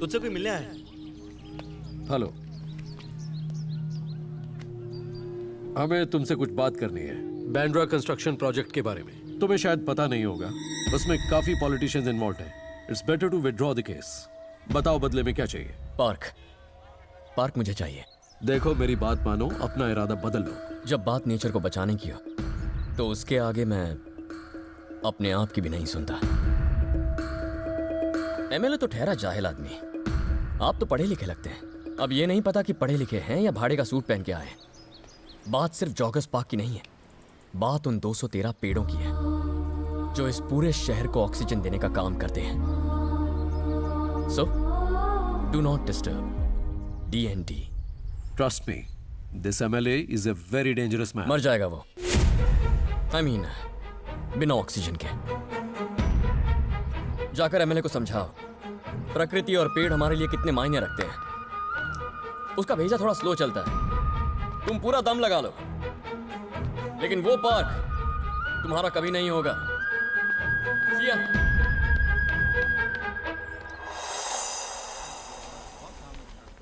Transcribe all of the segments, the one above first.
तुझसे कोई मिलने आया? हेलो, हमें तुमसे कुछ बात करनी है बैंड्रा कंस्ट्रक्शन प्रोजेक्ट के बारे में। तुम्हें शायद पता नहीं होगा, उसमें काफी पॉलिटिशियंस इन्वॉल्व हैं। It's better to withdraw the case. बताओ बदले में क्या चाहिए? पार्क मुझे चाहिए। देखो मेरी बात मानो, अपना इरादा बदल लो। जब बात नेचर को बचाने की हो तो उसके आगे मैं अपने आप की भी नहीं सुनता। एमएलए तो ठहरा जाहिल आदमी, आप तो पढ़े लिखे लगते हैं। अब ये नहीं पता कि पढ़े लिखे हैं या भाड़े का सूट पहन के आए। बात सिर्फ जॉगर्स पार्क की नहीं है, बात उन 213 पेड़ों की है जो इस पूरे शहर को ऑक्सीजन देने का काम करते हैं। So do not disturb DND। Trust me, this MLA is a very dangerous man. मर जाएगा वो। I mean, बिना ऑक्सीजन के। जाकर एमएलए को समझाओ प्रकृति और पेड़ हमारे लिए कितने मायने रखते हैं। उसका भेजा थोड़ा स्लो चलता है, तुम पूरा दम लगा लो, लेकिन वो पार्क तुम्हारा कभी नहीं होगा। See ya।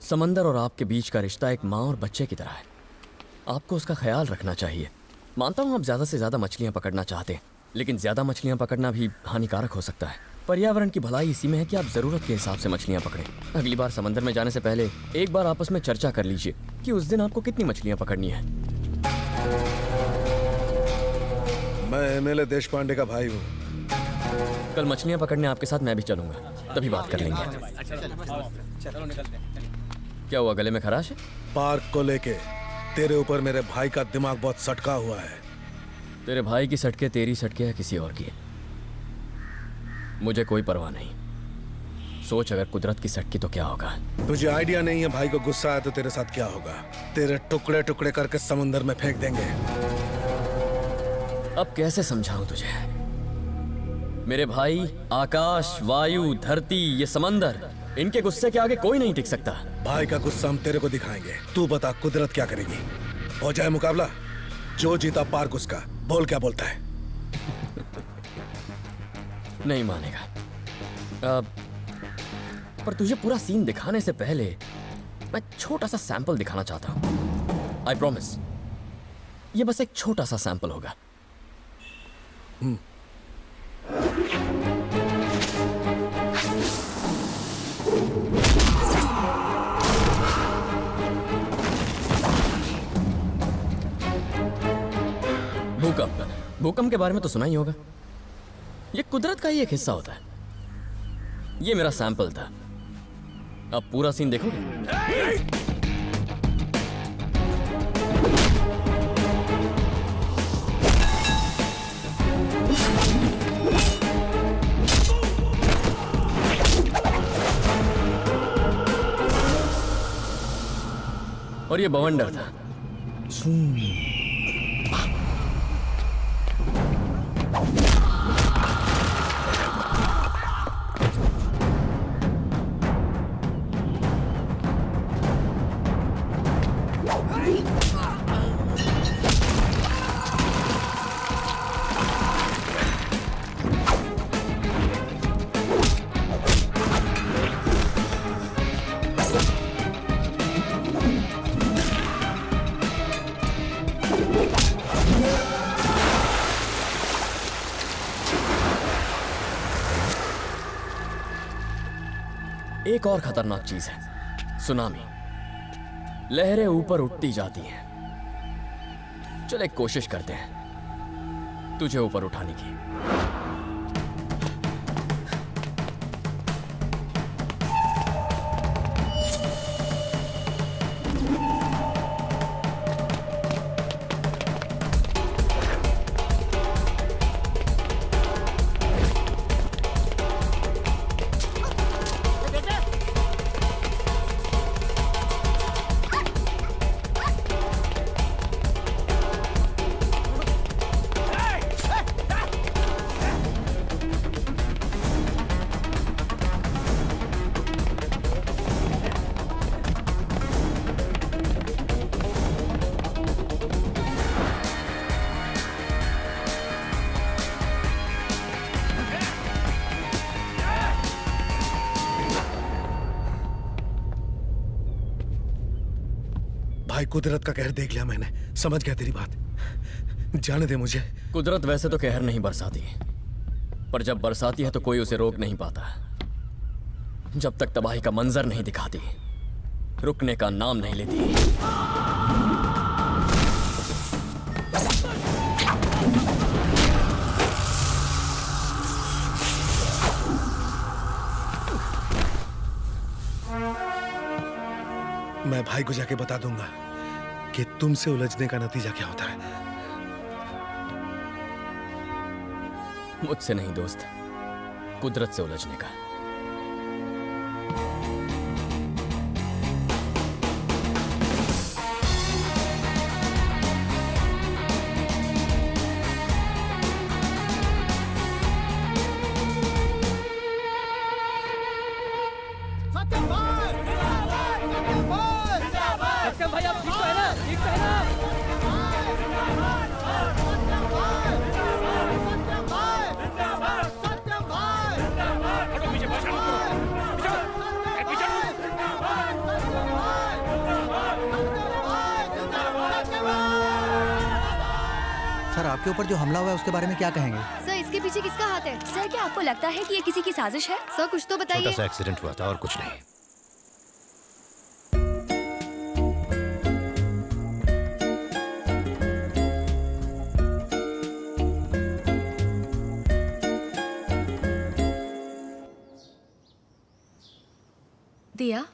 समंदर और आपके बीच का रिश्ता एक माँ और बच्चे की तरह है। आपको उसका ख्याल रखना चाहिए। मानता हूं आप ज्यादा से ज्यादा मछलियां पकड़ना चाहते हैं, लेकिन ज्यादा मछलियां पकड़ना भी हानिकारक हो सकता है। पर्यावरण की भलाई इसी में है कि आप जरूरत के हिसाब से मछलियां पकड़ें। अगली बार समंदर में जाने से पहले एक बार आपस में चर्चा कर लीजिए कि उस दिन आपको कितनी मछलियां पकड़नी है। मैं MLA देश पांडे का भाई हूँ। कल मछलियां पकड़ने आपके साथ मैं भी चलूंगा, तभी बात कर लेंगे। क्या हुआ, गले में खराश है? पार्क को लेके तेरे ऊपर मेरे भाई का दिमाग बहुत सटका हुआ है। तेरे भाई की सटके तेरी सटके या किसी और की, मुझे कोई परवाह नहीं। सोच अगर कुदरत की सटकी तो क्या होगा। तुझे आइडिया नहीं है भाई को गुस्सा आया तो तेरे साथ क्या होगा। तेरे टुकड़े टुकड़े करके समुंदर में फेंक देंगे। अब कैसे समझाऊं तुझे? मेरे भाई, आकाश, वायु, धरती, ये समंदर, इनके गुस्से के आगे कोई नहीं टिक सकता। भाई का गुस्सा हम तेरे को दिखाएंगे। तू बता कुदरत क्या करेगी? हो जाए मुकाबला, जो जीता पार्क उसका। बोल क्या बोलता है? नहीं मानेगा। पर तुझे पूरा सीन दिखाने से पहले मैं छोटा सा सैंपल दिखाना चाहता हूं। आई प्रॉमिस, ये बस एक छोटा सा सैंपल होगा। भूकंप के बारे में तो सुना ही होगा। ये कुदरत का ही एक हिस्सा होता है। ये मेरा सैंपल था। अब पूरा सीन देखोगे? और ये बवंडर था। एक और खतरनाक चीज है, सुनामी। लहरें ऊपर उठती जाती हैं। चल एक कोशिश करते हैं तुझे ऊपर उठाने की। भाई कुदरत का कहर देख लिया मैंने, समझ गया तेरी बात। जाने दे मुझे। कुदरत वैसे तो कहर नहीं बरसाती, पर जब बरसाती है तो कोई उसे रोक नहीं पाता। जब तक तबाही का मंजर नहीं दिखाती, रुकने का नाम नहीं लेती। मैं भाई को जाके बता दूंगा कि तुमसे उलझने का नतीजा क्या होता है। मुझसे नहीं दोस्त, कुदरत से उलझने का। सर, आपके ऊपर जो हमला हुआ है उसके बारे में क्या कहेंगे? सर, इसके पीछे किसका हाथ है? सर, क्या आपको लगता है कि ये किसी की साजिश है? सर, कुछ तो बताइए। छोटा सा एक्सीडेंट हुआ था और कुछ नहीं। दिया,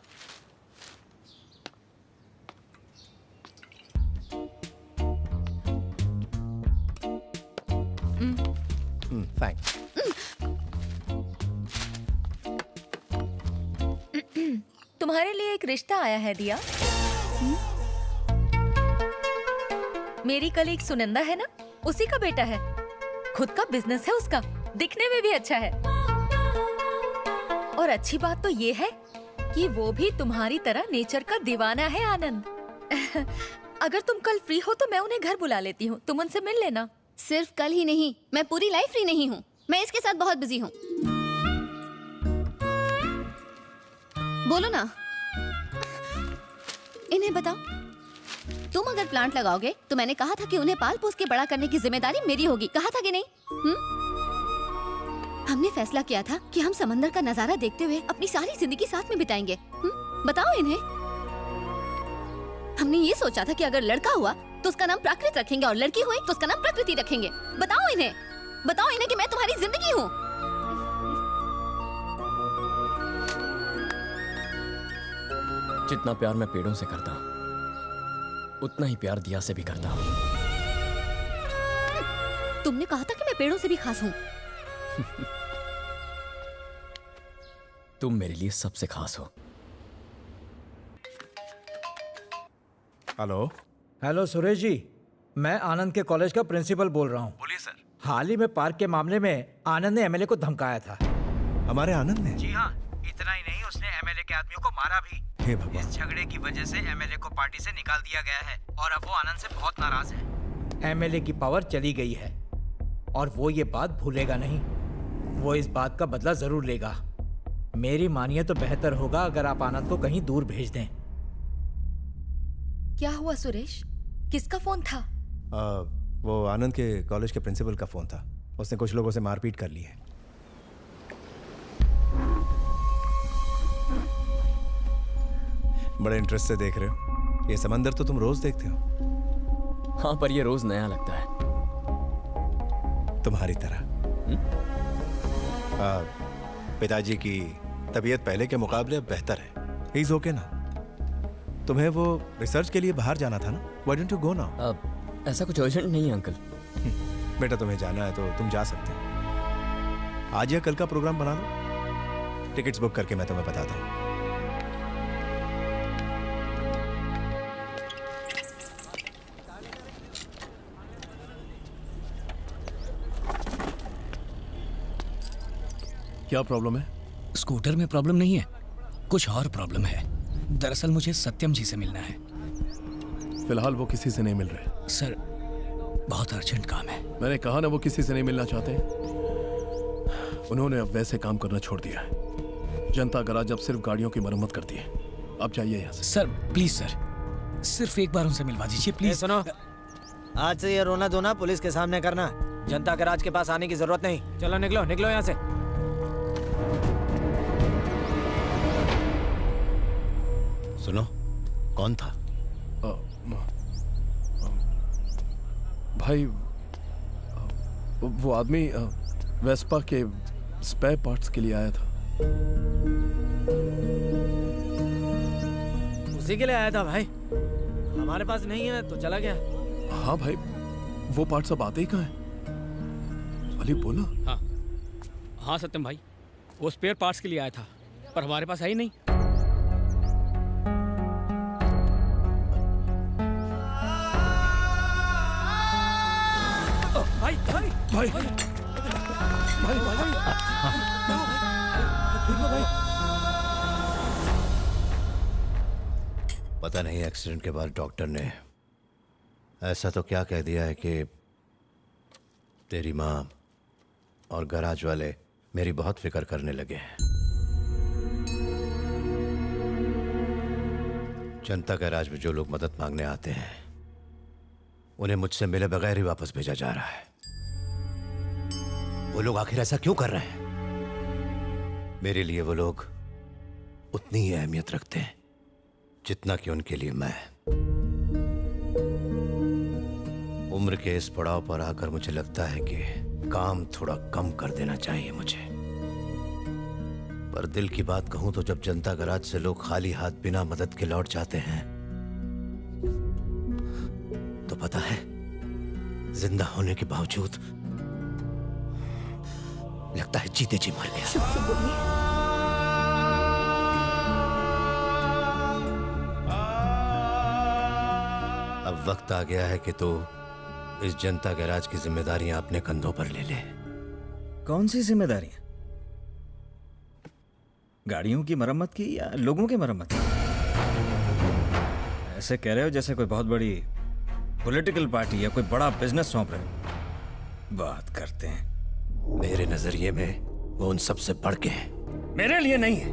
थैंक्स। तुम्हारे लिए एक रिश्ता आया है दिया। मेरी कलीग सुनंदा है ना, उसी का बेटा है। खुद का बिजनेस है उसका, दिखने में भी अच्छा है। और अच्छी बात तो ये है कि वो भी तुम्हारी तरह नेचर का दीवाना है आनंद। अगर तुम कल फ्री हो तो मैं उन्हें घर बुला लेती हूँ, तुम उनसे मिल लेना। सिर्फ कल ही नहीं, मैं पूरी लाइफ फ्री नहीं हूँ। मैं इसके साथ बहुत बिजी हूँ। बोलो ना, इन्हें बताओ। तुम अगर प्लांट लगाओगे तो मैंने कहा था कि उन्हें पाल पोस के बड़ा करने की जिम्मेदारी मेरी होगी, कहा था कि नहीं? हमने फैसला किया था कि हम समंदर का नजारा देखते हुए अपनी सारी जिंदगी साथ में बिताएंगे। बताओ इन्हें। हमने ये सोचा था कि अगर लड़का हुआ तो उसका नाम प्राकृत रखेंगे और लड़की हुई तो उसका नाम प्रकृति रखेंगे। बताओ इन्हें कि मैं तुम्हारी जिंदगी हूँ। जितना प्यार मैं पेड़ों से करता हूं, उतना ही प्यार दिया से भी करता हूं। तुमने कहा था कि मैं पेड़ों से भी खास हूँ। तुम मेरे लिए सबसे खास हो। हेलो। हेलो सुरेश जी, मैं आनंद के कॉलेज का प्रिंसिपल बोल रहा हूँ। बोलिए सर। हाल ही में पार्क के मामले में आनंद ने एमएलए को धमकाया था। हमारे आनंद ने? जी हाँ, इतना ही नहीं, उसने एमएलए के आदमियों को मारा भी। हे भगवान। इस झगड़े की वजह से एमएलए को पार्टी से निकाल दिया गया है और अब वो आनंद से बहुत नाराज है। एमएलए की पावर चली गई है और वो ये बात भूलेगा नहीं। वो इस बात का बदला जरूर लेगा। मेरी मानिए तो बेहतर होगा अगर आप आनंद को कहीं दूर भेज दें। क्या हुआ सुरेश? किसका फोन था? वो आनंद के कॉलेज के प्रिंसिपल का फोन था। उसने कुछ लोगों से मारपीट कर ली है। बड़े इंटरेस्ट से देख रहे हो। ये समंदर तो तुम रोज देखते हो। हाँ, पर ये रोज नया लगता है। तुम्हारी तरह। पिताजी की तबीयत पहले के मुकाबले अब बेहतर है। ही इज ओके ना। तुम्हें वो रिसर्च के लिए बाहर जाना था ना? Why don't you go now? अब ऐसा कुछ अर्जेंट नहीं है अंकल। बेटा, तुम्हें जाना है तो तुम जा सकते हो। आज या कल का प्रोग्राम बना लो। टिकट्स बुक करके मैं तुम्हें बताता हूँ। क्या प्रॉब्लम है? स्कूटर में प्रॉब्लम नहीं है, कुछ और प्रॉब्लम है। दरअसल मुझे सत्यम जी से मिलना है। फिलहाल वो किसी से नहीं मिल रहे। सर, बहुत अर्जेंट काम है। मैंने कहा ना, वो किसी से नहीं मिलना चाहते। उन्होंने अब वैसे काम करना छोड़ दिया है। जनता गराज अब सिर्फ गाड़ियों की मरम्मत करती है। आप जाइए यहाँ से। सर प्लीज सर, सिर्फ एक बार उनसे मिलवा दीजिए प्लीज। सुनो, आज से ये रोना धोना पुलिस के सामने करना, जनता के राज के पास आने की जरूरत नहीं। चलो निकलो निकलो यहाँ से। सुनो, कौन था? भाई वो आदमी वेस्पा के स्पेयर पार्ट्स के लिए आया था। उसी के लिए आया था भाई, हमारे पास नहीं है तो चला गया। हाँ भाई, वो पार्ट्स अब आते ही कहाँ हैं? अली बोला। हाँ हाँ सत्यम भाई, वो स्पेयर पार्ट्स के लिए आया था पर हमारे पास है ही नहीं। भाई भाई भाई भाई पता नहीं एक्सीडेंट के बाद डॉक्टर ने ऐसा तो क्या कह दिया है कि तेरी माँ और गैराज वाले मेरी बहुत फिक्र करने लगे हैं। जनता गैराज में जो लोग मदद मांगने आते हैं उन्हें मुझसे मिले बगैर ही वापस भेजा जा रहा है। वो लोग आखिर ऐसा क्यों कर रहे हैं? मेरे लिए वो लोग उतनी ही अहमियत रखते हैं जितना कि उनके लिए मैं। उम्र के इस पड़ाव पर आकर मुझे लगता है कि काम थोड़ा कम कर देना चाहिए मुझे। पर दिल की बात कहूं तो जब जनता गैराज से लोग खाली हाथ बिना मदद के लौट जाते हैं तो पता है, जिंदा होने के बावजूद लगता है जीते जी मर गया। अब वक्त आ गया है कि तू इस जनता गैराज की जिम्मेदारियां अपने कंधों पर ले ले। कौन सी जिम्मेदारियां? गाड़ियों की मरम्मत की या लोगों की मरम्मत की? ऐसे कह रहे हो जैसे कोई बहुत बड़ी पॉलिटिकल पार्टी या कोई बड़ा बिजनेस सौंप रहे हो। बात करते हैं। मेरे नजरिए में वो उन सबसे बढ़ के हैं। मेरे लिए नहीं है।